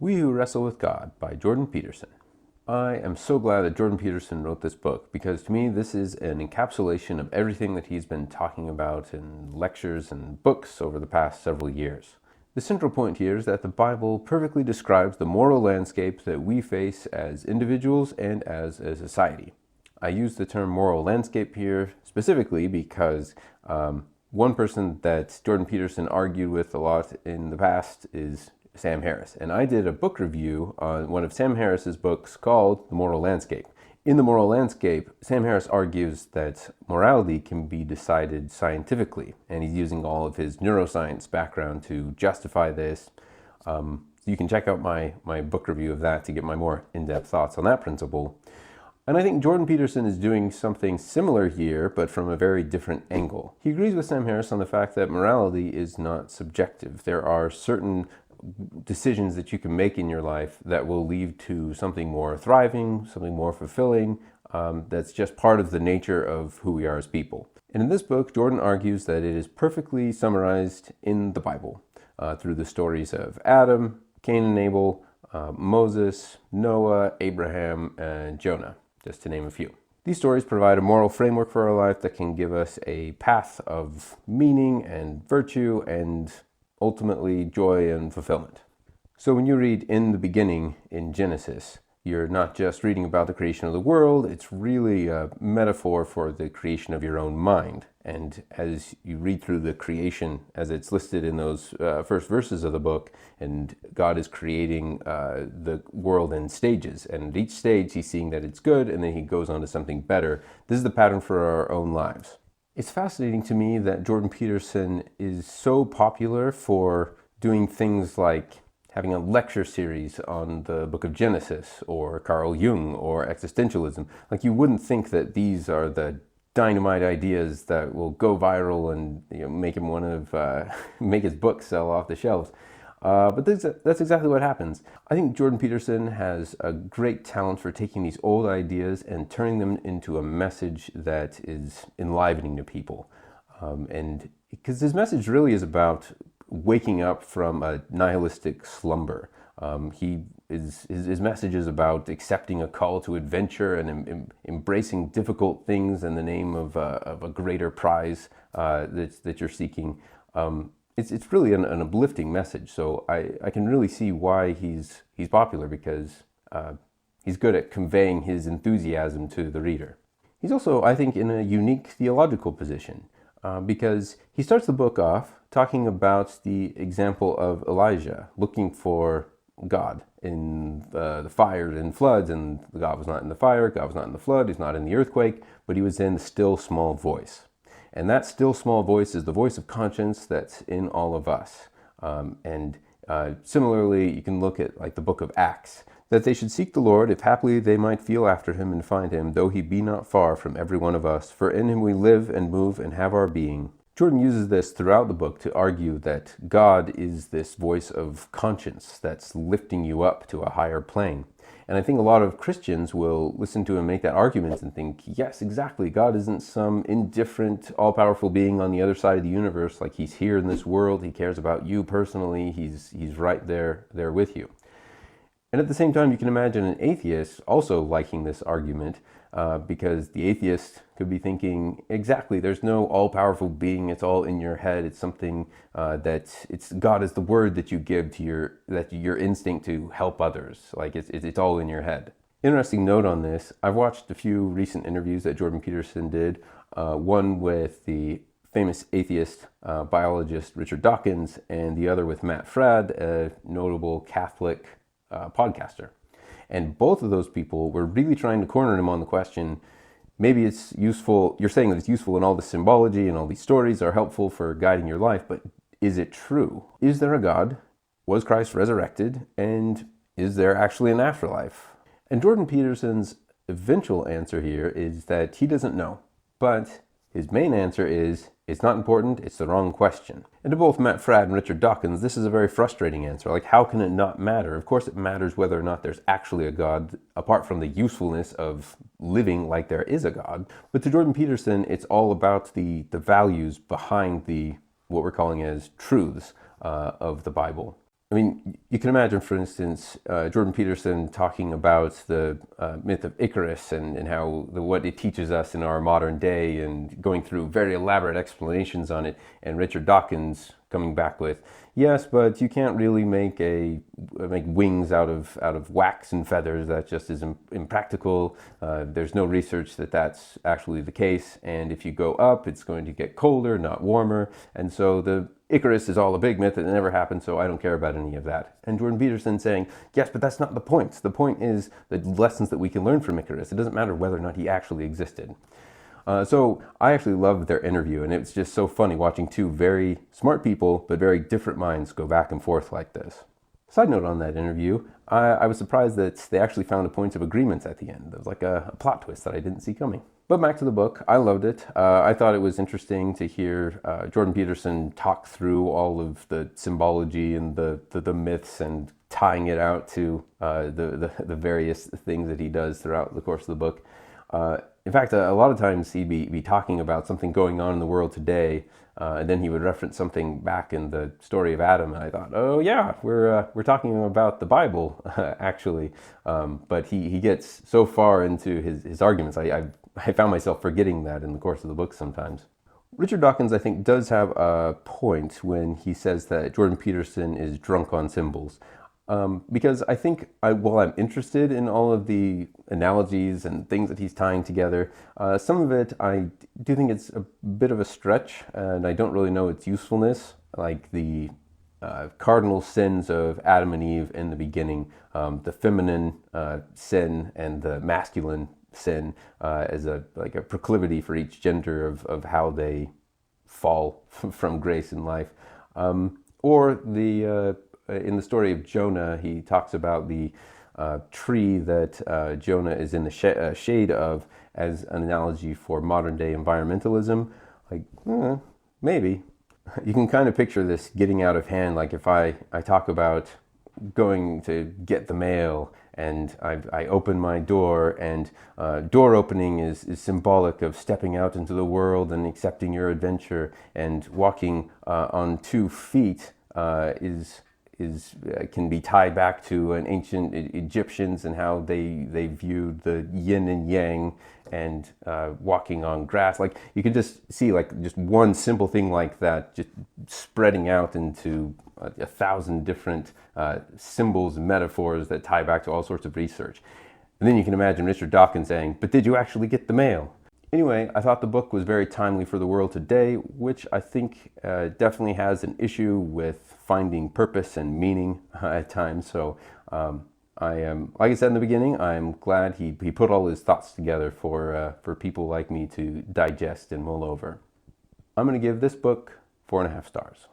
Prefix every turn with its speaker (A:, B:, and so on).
A: We Who Wrestle with God by Jordan Peterson. I am so glad that Jordan Peterson wrote this book because to me this is an encapsulation of everything that he's been talking about in lectures and books over the past several years. The central point here is that the Bible perfectly describes the moral landscape that we face as individuals and as a society. I use the term moral landscape here specifically because one person that Jordan Peterson argued with a lot in the past is Sam Harris. And I did a book review on one of Sam Harris's books called The Moral Landscape. In The Moral Landscape, Sam Harris argues that morality can be decided scientifically, and he's using all of his neuroscience background to justify this. So you can check out my book review of that to get my more in-depth thoughts on that principle. And I think Jordan Peterson is doing something similar here, but from a very different angle. He agrees with Sam Harris on the fact that morality is not subjective. There are certain decisions that you can make in your life that will lead to something more thriving, something more fulfilling, that's just part of the nature of who we are as people. And in this book, Jordan argues that it is perfectly summarized in the Bible through the stories of Adam, Cain and Abel, Moses, Noah, Abraham, and Jonah, just to name a few. These stories provide a moral framework for our life that can give us a path of meaning and virtue and ultimately joy and fulfillment. So when you read in the beginning in Genesis, you're not just reading about the creation of the world, it's really a metaphor for the creation of your own mind. And as you read through the creation, as it's listed in those first verses of the book, and God is creating the world in stages. And at each stage, he's seeing that it's good, and then he goes on to something better. This is the pattern for our own lives. It's fascinating to me that Jordan Peterson is so popular for doing things like having a lecture series on the book of Genesis or Carl Jung or existentialism. Like, you wouldn't think that these are the dynamite ideas that will go viral and make him make his book sell off the shelves. But that's exactly what happens. I think Jordan Peterson has a great talent for taking these old ideas and turning them into a message that is enlivening to people. And because his message really is about waking up from a nihilistic slumber. His message is about accepting a call to adventure and embracing difficult things in the name of a greater prize that you're seeking. It's really an uplifting message, so I can really see why he's popular, because he's good at conveying his enthusiasm to the reader. He's also, I think, in a unique theological position, because he starts the book off talking about the example of Elijah looking for God in the fires and floods, and God was not in the fire, God was not in the flood, he's not in the earthquake, but he was in the still small voice. And that still small voice is the voice of conscience that's in all of us. Similarly, you can look at like the book of Acts, that they should seek the Lord, if haply they might feel after him and find him, though he be not far from every one of us, for in him we live and move and have our being. Jordan uses this throughout the book to argue that God is this voice of conscience that's lifting you up to a higher plane. And I think a lot of Christians will listen to him make that argument and think, yes, exactly, God isn't some indifferent, all-powerful being on the other side of the universe. Like, he's here in this world, he cares about you personally, he's right there with you. And at the same time, you can imagine an atheist also liking this argument, because the atheist could be thinking, exactly, there's no all-powerful being, it's all in your head, it's something God is the word that you give to your instinct to help others, like it's all in your head. Interesting note on this, I've watched a few recent interviews that Jordan Peterson did, one with the famous atheist biologist Richard Dawkins, and the other with Matt Fradd, a notable Catholic podcaster. And both of those people were really trying to corner him on the question, maybe it's useful, you're saying that it's useful and all the symbology and all these stories are helpful for guiding your life, but is it true? Is there a God? Was Christ resurrected? And is there actually an afterlife? And Jordan Peterson's eventual answer here is that he doesn't know, but his main answer is, it's not important, it's the wrong question. And to both Matt Fradd and Richard Dawkins, this is a very frustrating answer. Like, how can it not matter? Of course it matters whether or not there's actually a God, apart from the usefulness of living like there is a God. But to Jordan Peterson, it's all about the values behind what we're calling as truths of the Bible. I mean, you can imagine, for instance, Jordan Peterson talking about the myth of Icarus and how what it teaches us in our modern day, and going through very elaborate explanations on it, and Richard Dawkins coming back with, yes, but you can't really make wings out of wax and feathers. That just is impractical. There's no research that that's actually the case, and if you go up, it's going to get colder, not warmer, and so the Icarus is all a big myth. It never happened, so I don't care about any of that. And Jordan Peterson saying, yes, but that's not the point. The point is the lessons that we can learn from Icarus. It doesn't matter whether or not he actually existed. So I actually loved their interview, and it's just so funny watching two very smart people, but very different minds go back and forth like this. Side note on that interview, I was surprised that they actually found a point of agreement at the end. It was like a plot twist that I didn't see coming. But back to the book, I loved it. I thought it was interesting to hear Jordan Peterson talk through all of the symbology and the myths, and tying it out to the various things that he does throughout the course of the book. In fact, a lot of times he'd be talking about something going on in the world today, and then he would reference something back in the story of Adam, and I thought, oh yeah, we're talking about the Bible, actually. But he gets so far into his arguments, I found myself forgetting that in the course of the book sometimes. Richard Dawkins, I think, does have a point when he says that Jordan Peterson is drunk on symbols. Because I think while I'm interested in all of the analogies and things that he's tying together, some of it I do think it's a bit of a stretch, and I don't really know its usefulness, like the cardinal sins of Adam and Eve in the beginning, the feminine sin and the masculine sin as a proclivity for each gender of how they fall from grace in life, or the in the story of Jonah, he talks about the tree that Jonah is in the shade of as an analogy for modern day environmentalism. Like, maybe. You can kind of picture this getting out of hand, like if I talk about going to get the mail, and I open my door, and door opening is symbolic of stepping out into the world and accepting your adventure, and walking on 2 feet can be tied back to an ancient Egyptians and how they viewed the yin and yang, and walking on grass. Like, you can just see like just one simple thing like that just spreading out into 1,000 different symbols and metaphors that tie back to all sorts of research. And then you can imagine Richard Dawkins saying, but did you actually get the mail? Anyway, I thought the book was very timely for the world today, which I think definitely has an issue with finding purpose and meaning at times. So I am, like I said in the beginning, I'm glad he put all his thoughts together for people like me to digest and mull over. I'm going to give this book 4.5 stars.